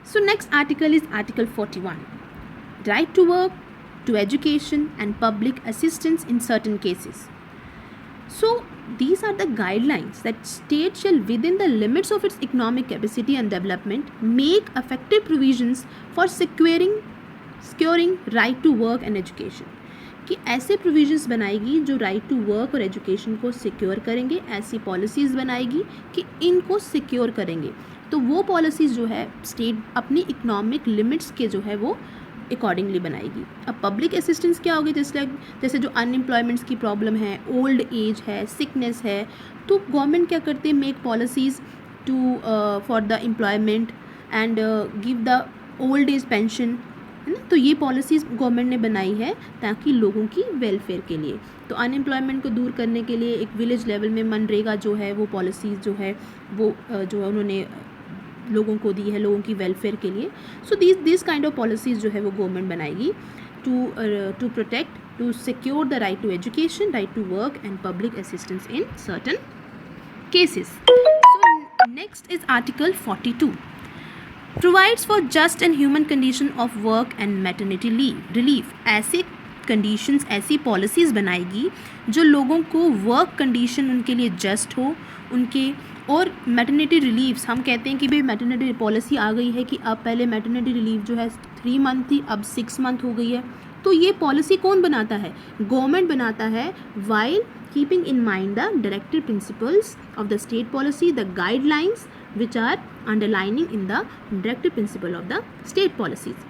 So next article is Article 41. Right to work, to education and public assistance in certain cases. So these are the guidelines that state shall, within the limits of its economic capacity and development, make effective provisions for securing right to work and education. कि ऐसे provisions बनाएगी जो right to work और education को secure करेंगे, ऐसी policies बनाएगी कि इनको सिक्योर करेंगे. तो वो पॉलिसीज़ जो है स्टेट अपनी इकोनॉमिक लिमिट्स के जो है वो अकॉर्डिंगली बनाएगी. अब पब्लिक असिस्टेंस क्या होगी, जैसे जो अनएम्प्लॉयमेंट्स की प्रॉब्लम है, ओल्ड एज है, सिकनेस है, तो गवर्नमेंट क्या करते हैं, make policies to for the employment and give the old age pension, है ना. तो ये पॉलिसीज़ गवर्नमेंट ने बनाई है ताकि लोगों की वेलफेयर के लिए. तो अनएम्प्लॉयमेंट को दूर करने के लिए एक विलेज लेवल में मनरेगा जो है वो पॉलिसीज़ जो है वो जो है उन्होंने लोगों को दी है, लोगों की वेलफेयर के लिए. So this kind of policies जो है वो गवर्नमेंट बनाएगी to protect, to secure the right to education, right to work and public assistance in certain cases. So next is article 42. Provides for just and human condition of work and maternity relief. ऐसे conditions, ऐसी policies बनाएगी जो लोगों को work condition उनके लिए just हो, उनके और मैटरनिटी रिलीव्स. हम कहते हैं कि भाई मैटरनिटी पॉलिसी आ गई है कि अब पहले मैटरनिटी रिलीव जो है 3 मंथ थी, अब 6 मंथ हो गई है. तो ये पॉलिसी कौन बनाता है, गवर्नमेंट बनाता है, while keeping in mind the directive principles of the state policy, the guidelines which are underlining in the directive principle of the state policies.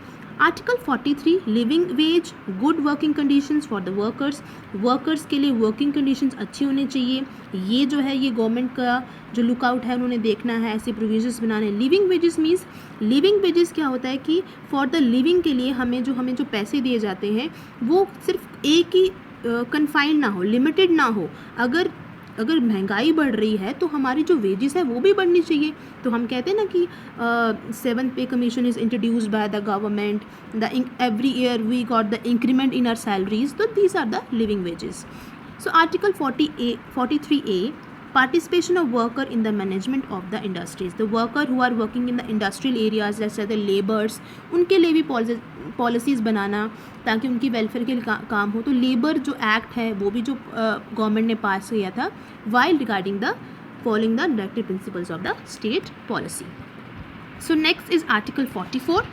Article 43, living wage, good working conditions for the workers. Workers के लिए working conditions अच्छी होनी चाहिए. ये जो है ये government का जो लुकआउट है उन्होंने देखना है, ऐसे प्रोविजंस बनाने. Living wages means, living wages क्या होता है कि फॉर द लिविंग के लिए हमें जो पैसे दिए जाते हैं वो सिर्फ एक ही कन्फाइंड ना हो, लिमिटेड ना हो. अगर महंगाई बढ़ रही है तो हमारी जो वेजेस है वो भी बढ़नी चाहिए. तो हम कहते हैं ना कि 7th pay commission is introduced by the government, every year we got the increment in our salaries. तो these are the living wages. So article 43A, participation of worker in the management of the industries. The worker who are working in the industrial areas, let's say the laborers, उनके लिए भी policies बनाना ताकि उनकी welfare के लिए काम हो. तो लेबर जो एक्ट है वो भी जो गवर्नमेंट ने पास किया था, while regarding the following the directive principles of the state policy. So next is Article 44.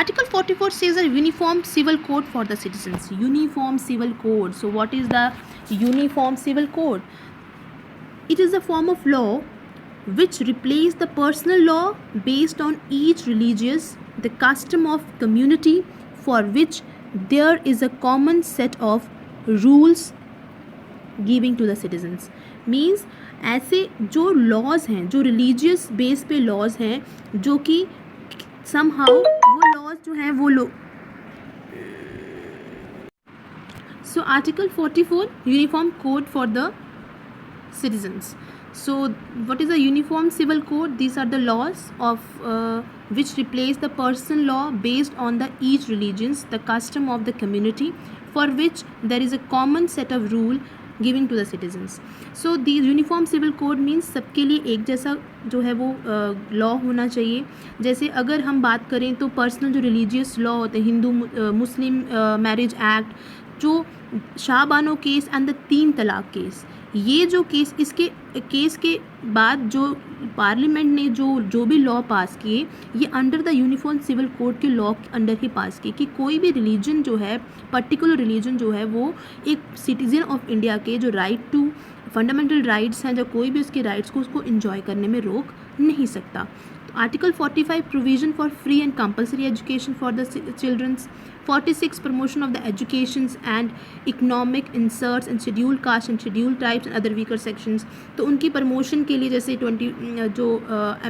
Article 44 says a uniform civil code for the citizens. Uniform civil code. So what is the uniform civil code? It is a form of law which replaces the personal law based on each religious, the custom of community for which there is a common set of rules giving to the citizens. Means ऐसे जो laws हैं, जो religious base पे laws हैं, जो कि somehow वो laws जो हैं वो So Article 44, Uniform Code for the citizens. So what is a uniform civil code? These are the laws of which replace the personal law based on the each religions, the custom of the community for which there is a common set of rule giving to the citizens. So the uniform civil code means सबके लिए एक जैसा जो है वो law होना चाहिए. जैसे अगर हम बात करें तो पर्सनल जो रिलीजियस लॉ होते हैं, हिंदू मुस्लिम मैरिज एक्ट, जो शाहबानो केस एंड द 3 तलाक केस, ये जो केस, इसके केस के बाद जो पार्लियामेंट ने जो भी लॉ पास किए, ये under the uniform civil code के लॉ के अंडर ही पास किए कि कोई भी रिलीजन जो है, पर्टिकुलर रिलीजन जो है वो एक सिटीजन ऑफ इंडिया के जो राइट टू फंडामेंटल राइट्स हैं, जो कोई भी उसके राइट्स को उसको इन्जॉय करने में रोक नहीं सकता. Article 45, provision for free and compulsory education for the children's. 46, promotion of the educations and economic inserts and scheduled caste and scheduled tribes and other weaker sections. तो उनकी प्रमोशन के लिए जैसे 20 जो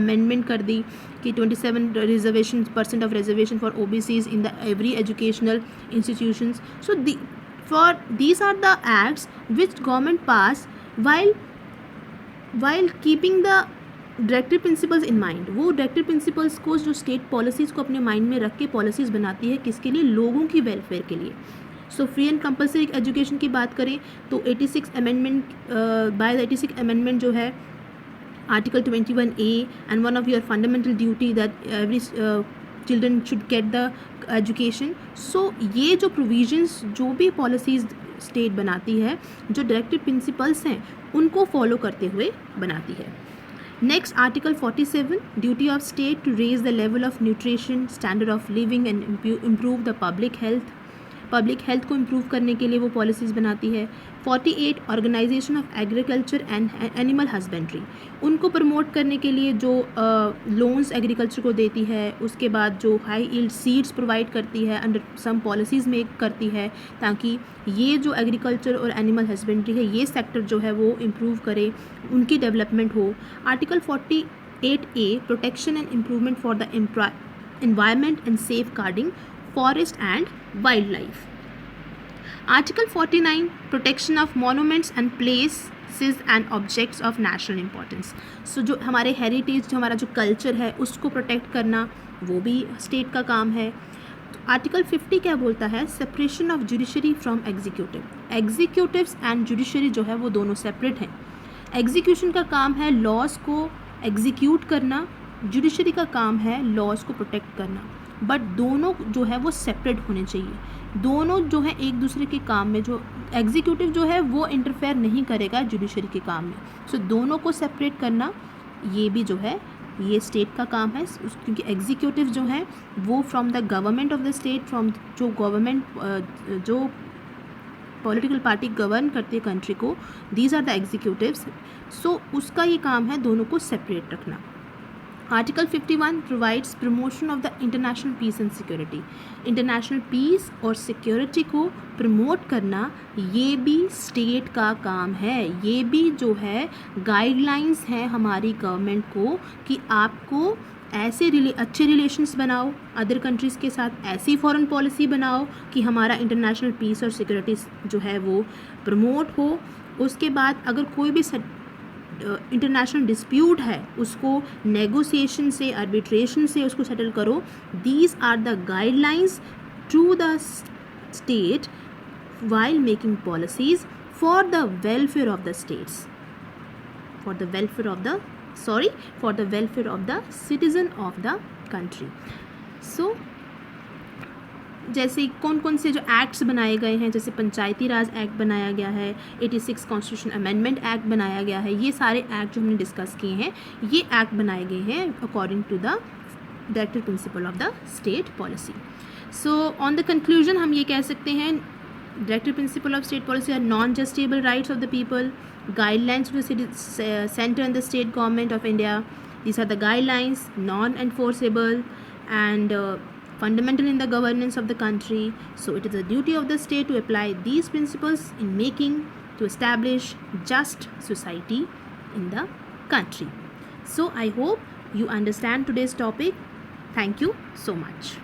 अमेंडमेंट कर दी कि 27 % of reservation for OBCs in the every educational institutions. So these are the acts which government pass while keeping the directive principles in mind. वो directive principles को जो स्टेट पॉलिसीज़ को अपने माइंड में रख के पॉलिसीज़ बनाती है, किसके लिए, लोगों की वेलफेयर के लिए. So free and compulsory education की बात करें तो 86 अमेंडमेंट बाय द 86 अमेंडमेंट जो है Article 21A, and one of your fundamental duty that every children should get the education. So ये जो प्रोविजंस, जो भी पॉलिसीज़ स्टेट बनाती है, जो डायरेक्टिव प्रिंसिपल्स हैं, उनको फॉलो करते हुए बनाती है. Next article 47, duty of state to raise the level of nutrition, standard of living and improve the public health. Public health को इम्प्रूव करने के लिए वो पॉलिसीज़ बनाती है. 48, organisation of agriculture and animal husbandry, उनको प्रमोट करने के लिए जो लोन्स एग्रीकल्चर को देती है, उसके बाद जो हाई यील्ड सीड्स प्रोवाइड करती है अंडर सम पॉलिसीज़ मेक करती है, ताकि ये जो एग्रीकल्चर और एनिमल हस्बेंड्री है, ये सेक्टर जो है वो इम्प्रूव करे, उनकी डेवलपमेंट हो. Article 48A, protection and improvement for the environment and safeguarding forest and wildlife. Article 49, protection of monuments and places and objects of national importance. So जो हमारे हेरिटेज, जो हमारा जो कल्चर है, उसको प्रोटेक्ट करना वो भी स्टेट का काम है. आर्टिकल 50 क्या बोलता है? Separation of judiciary from executive. Executives and judiciary जो है वो दोनों सेपरेट हैं. एग्जीक्यूशन का काम है लॉज को एग्जीक्यूट करना, जुडिशरी का काम है लॉज को प्रोटेक्ट करना, बट दोनों जो है वो सेपरेट होने चाहिए. दोनों जो है एक दूसरे के काम में, जो एग्जीक्यूटिव जो है वो इंटरफेयर नहीं करेगा जुडिशरी के काम में. सो दोनों को सेपरेट करना ये भी जो है ये स्टेट का काम है, क्योंकि एग्जीक्यूटिव जो है वो from the government of the state, from जो गवर्नमेंट जो पॉलिटिकल पार्टी गवर्न करती है कंट्री को, these are the executives. So उसका ये काम है दोनों को सेपरेट रखना. Article 51 provides promotion of the international peace and security. International peace और सिक्योरिटी को प्रमोट करना ये भी स्टेट का काम है. ये भी जो है गाइडलाइंस हैं हमारी गवर्नमेंट को कि आपको ऐसे अच्छे रिलेशंस बनाओ अदर कंट्रीज़ के साथ, ऐसी फॉरेन पॉलिसी बनाओ कि हमारा इंटरनेशनल पीस और सिक्योरिटी जो है वो प्रमोट हो. उसके बाद अगर कोई भी इंटरनेशनल डिस्प्यूट है उसको नेगोशिएशन से, आर्बिट्रेशन से उसको सेटल करो. These are the guidelines to the state while making policies for the welfare of the states, for the welfare of the citizen of the country. So जैसे कौन कौन से जो एक्ट्स बनाए गए हैं, जैसे पंचायती राज एक्ट बनाया गया है, 86 कॉन्स्टिट्यूशन अमेंडमेंट एक्ट बनाया गया है, ये सारे एक्ट जो हमने डिस्कस किए हैं, ये एक्ट बनाए गए हैं according to the directive principle of the state policy. So on the conclusion हम ये कह सकते हैं, directive principle of state policy are non justiciable rights of the people, guidelines to the center and the state government of India. These are the guidelines, non-enforceable and fundamental in the governance of the country. So it is the duty of the state to apply these principles in making to establish just society in the country. So I hope you understand today's topic. Thank you so much.